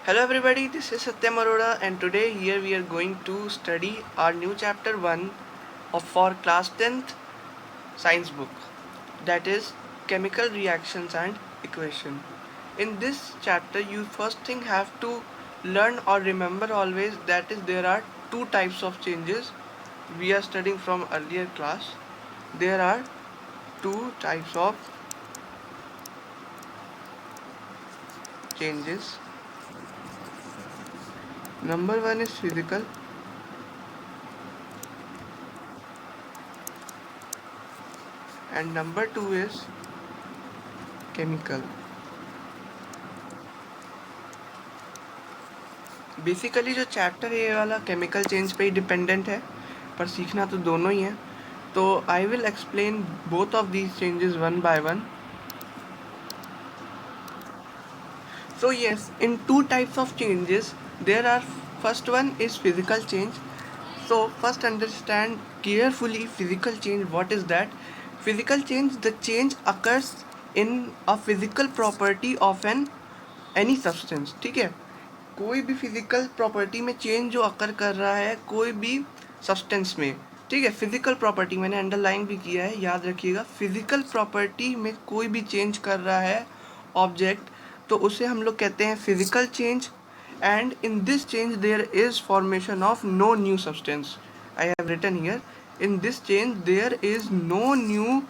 Hello everybody, this is Satyam Arora and today here we are going to study our new chapter 1 of for class 10th science book, that is chemical reactions and equation. In this chapter you first thing have to learn or remember always, that is there are two types of changes we are studying from earlier class. There are two types of changes. Number one is physical and number two is chemical. Basically जो chapter है ये वाला chemical change पे ही dependent है, पर सीखना तो दोनों ही है. तो I will explain both of these changes one by one. So yes, in two types of changes, there are first one is physical change. So first understand carefully physical change. What is that? Physical change, the change occurs in a physical property of any substance. ठीक है, कोई भी physical property में change जो अकर कर रहा है कोई भी सब्सटेंस में. ठीक है, फिजिकल प्रॉपर्टी मैंने अंडरलाइन भी किया है, याद रखिएगा. फिजिकल प्रॉपर्टी में कोई भी चेंज कर रहा है ऑब्जेक्ट, तो उसे हम लोग कहते हैं physical change. And in this change there is formation of no new substance. I have written here, in this change there is no new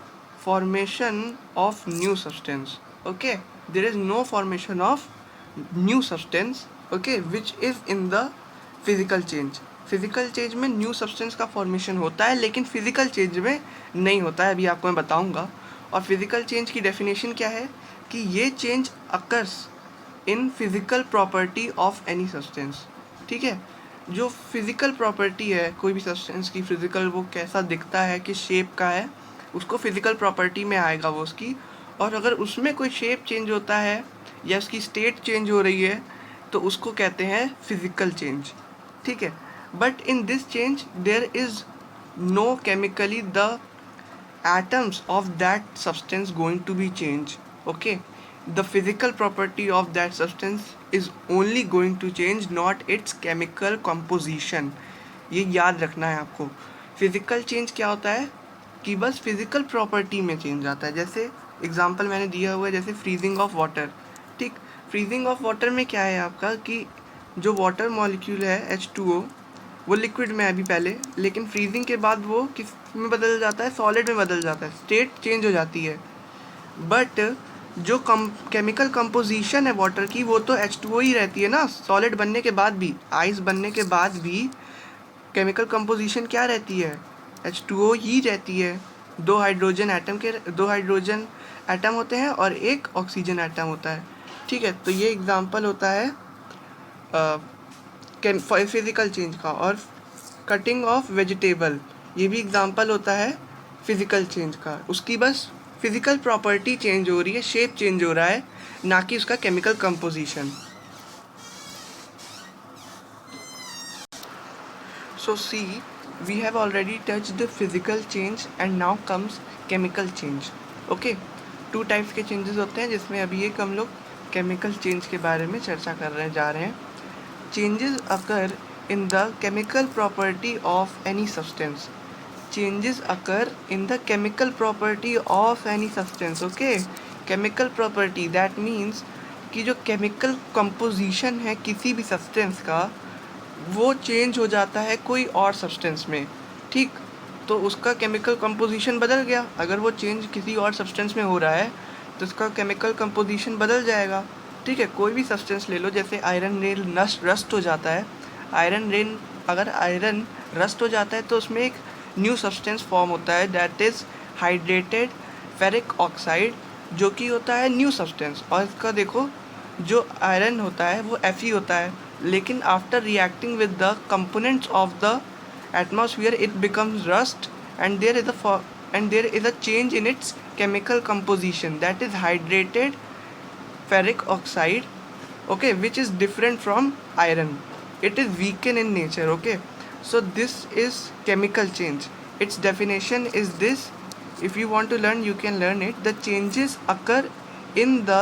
formation of new substance. Okay, there is no formation of new substance, okay, which is in the physical change. Physical change में new substance का formation होता है, लेकिन physical change में नहीं होता है. अभी आपको मैं बताऊंगा. और फिजिकल चेंज की डेफिनेशन क्या है कि ये change occurs in physical property of any substance. ठीक है, जो फिजिकल प्रॉपर्टी है कोई भी सब्सटेंस की, फिजिकल वो कैसा दिखता है, किस शेप का है, उसको फिजिकल प्रॉपर्टी में आएगा वो उसकी. और अगर उसमें कोई शेप चेंज होता है या उसकी स्टेट चेंज हो रही है तो उसको कहते हैं फिजिकल चेंज. ठीक है, but in this change there is no chemically the atoms of that substance going to be changed. Okay, the physical property of that substance is only going to change, not its chemical composition. ये याद रखना है आपको. Physical change क्या होता है कि बस फिजिकल प्रॉपर्टी में चेंज आता है. जैसे एग्जांपल मैंने दिया हुआ है, जैसे फ्रीजिंग ऑफ वाटर. ठीक, फ्रीजिंग ऑफ वाटर में क्या है आपका कि जो वाटर मॉलिक्यूल है H2O वो लिक्विड में है अभी पहले, लेकिन फ्रीजिंग के बाद वो किस में बदल जाता है, सॉलिड में बदल जाता है, स्टेट चेंज हो जाती है. बट जो केमिकल कंपोजिशन है वाटर की वो तो H2O ही रहती है ना. सॉलिड बनने के बाद भी, आइस बनने के बाद भी केमिकल कंपोजिशन क्या रहती है, H2O ही रहती है. दो हाइड्रोजन एटम होते हैं और एक ऑक्सीजन एटम होता है. ठीक है, तो ये एग्जांपल होता है फिजिकल चेंज का. और कटिंग ऑफ वेजिटेबल, ये भी एग्जांपल होता है फिजिकल चेंज का. उसकी बस फिजिकल प्रॉपर्टी चेंज हो रही है, शेप चेंज हो रहा है, ना कि उसका chemical composition. So see, we have already touched the physical change and now comes chemical change. Okay, two types के चेंजेस होते हैं जिसमें अभी एक हम लोग केमिकल चेंज के बारे में चर्चा करने जा रहे हैं. Changes occur in the chemical property of any substance. Changes occur in the chemical property of any substance. Okay, chemical property that means कि जो केमिकल कंपोजिशन है किसी भी सब्सटेंस का वो चेंज हो जाता है कोई और सब्सटेंस में. ठीक, तो उसका केमिकल कंपोजिशन बदल गया. अगर वो चेंज किसी और सब्सटेंस में हो रहा है तो उसका केमिकल कंपोजिशन बदल जाएगा. ठीक है, कोई भी सब्सटेंस ले लो, जैसे आयरन रेन रस्ट हो जाता है. अगर आयरन रस्ट हो जाता है तो उसमें एक न्यू सब्सटेंस फॉर्म होता है, that is hydrated ferric oxide, जो कि होता है न्यू सब्सटेंस. और इसका देखो, जो आयरन होता है वो Fe होता है, लेकिन after reacting with the components of the atmosphere it becomes rust and there is a change in its chemical composition, that is hydrated ferric oxide, okay, which is different from iron. It is weakened in nature. Okay, so this is chemical change. Its definition is this. If you want to learn, you can learn it. The changes occur in the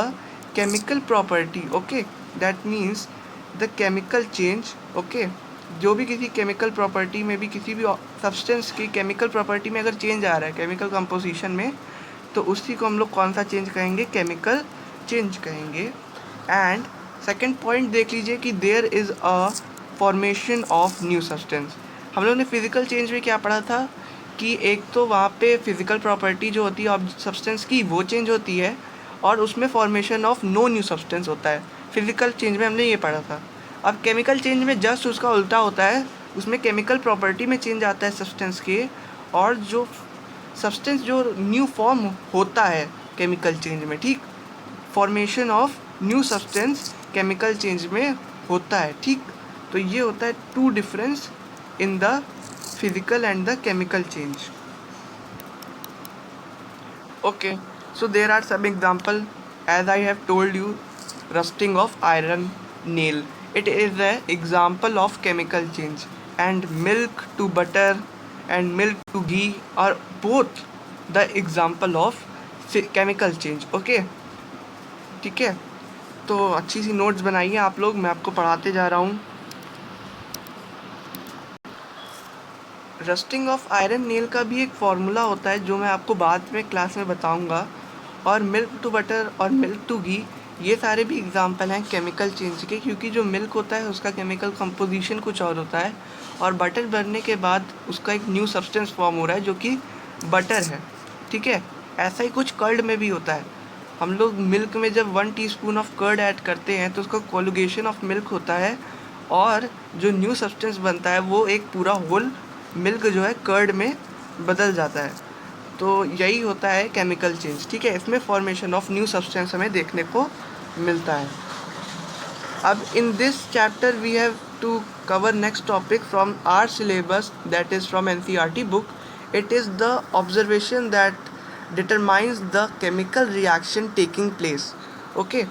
chemical property. Okay, that means the chemical change, okay, जो भी किसी chemical property में भी, किसी भी substance की chemical property में अगर चेंज आ रहा है केमिकल कंपोजिशन में, तो उसी को हम लोग कौन सा चेंज कहेंगे, केमिकल चेंज कहेंगे। एंड सेकेंड पॉइंट देख लीजिए कि there is a formation of new substance. हम लोग ने फिजिकल चेंज में क्या पढ़ा था कि एक तो वहाँ पे फिजिकल प्रॉपर्टी जो होती है सब्सटेंस की वो चेंज होती है, और उसमें formation of no new substance होता है। फिजिकल चेंज में हमने ये पढ़ा था। अब केमिकल चेंज में जस्ट उसका उल्टा होता है, उसमें केमिकल प्रॉपर्टी में चेंज आता है सब्सटेंस के, और जो सब्सटेंस जो न्यू फॉर्म होता है केमिकल चेंज में, ठीक, formation of new substance chemical change में होता है, ठीक। तो ये होता है two difference in the physical and the chemical change. Okay, so there are some example. As I have told you, rusting of iron nail, it is an example of chemical change. And milk to butter and milk to ghee are both the example of chemical change. Okay, ठीक है। तो अच्छी सी notes बनाइए आप लोग, मैं आपको पढ़ाते जा रहा हूँ। रस्टिंग ऑफ आयरन नेल का भी एक फार्मूला होता है जो मैं आपको बाद में क्लास में बताऊंगा। और मिल्क टू बटर और मिल्क टू घी, ये सारे भी एग्जांपल हैं केमिकल चेंज के, क्योंकि जो मिल्क होता है उसका केमिकल कंपोजिशन कुछ और होता है, और बटर बनने के बाद उसका एक न्यू सब्सटेंस फॉर्म हो रहा है जो कि बटर है, ठीक है। ऐसा ही कुछ कर्ड में भी होता है। हम लोग मिल्क में जब 1 टीस्पून ऑफ कर्ड ऐड करते हैं तो उसका कोलुगेशन ऑफ मिल्क होता है, और जो न्यू सब्सटेंस बनता है वो एक पूरा होल मिल्क जो है कर्ड में बदल जाता है। तो यही होता है केमिकल चेंज, ठीक है। इसमें फॉर्मेशन ऑफ न्यू सब्सटेंस हमें देखने को मिलता है। अब in this chapter we have to cover next topic from our syllabus, that is from NCERT book. It is the observation that determines the chemical reaction taking place, okay।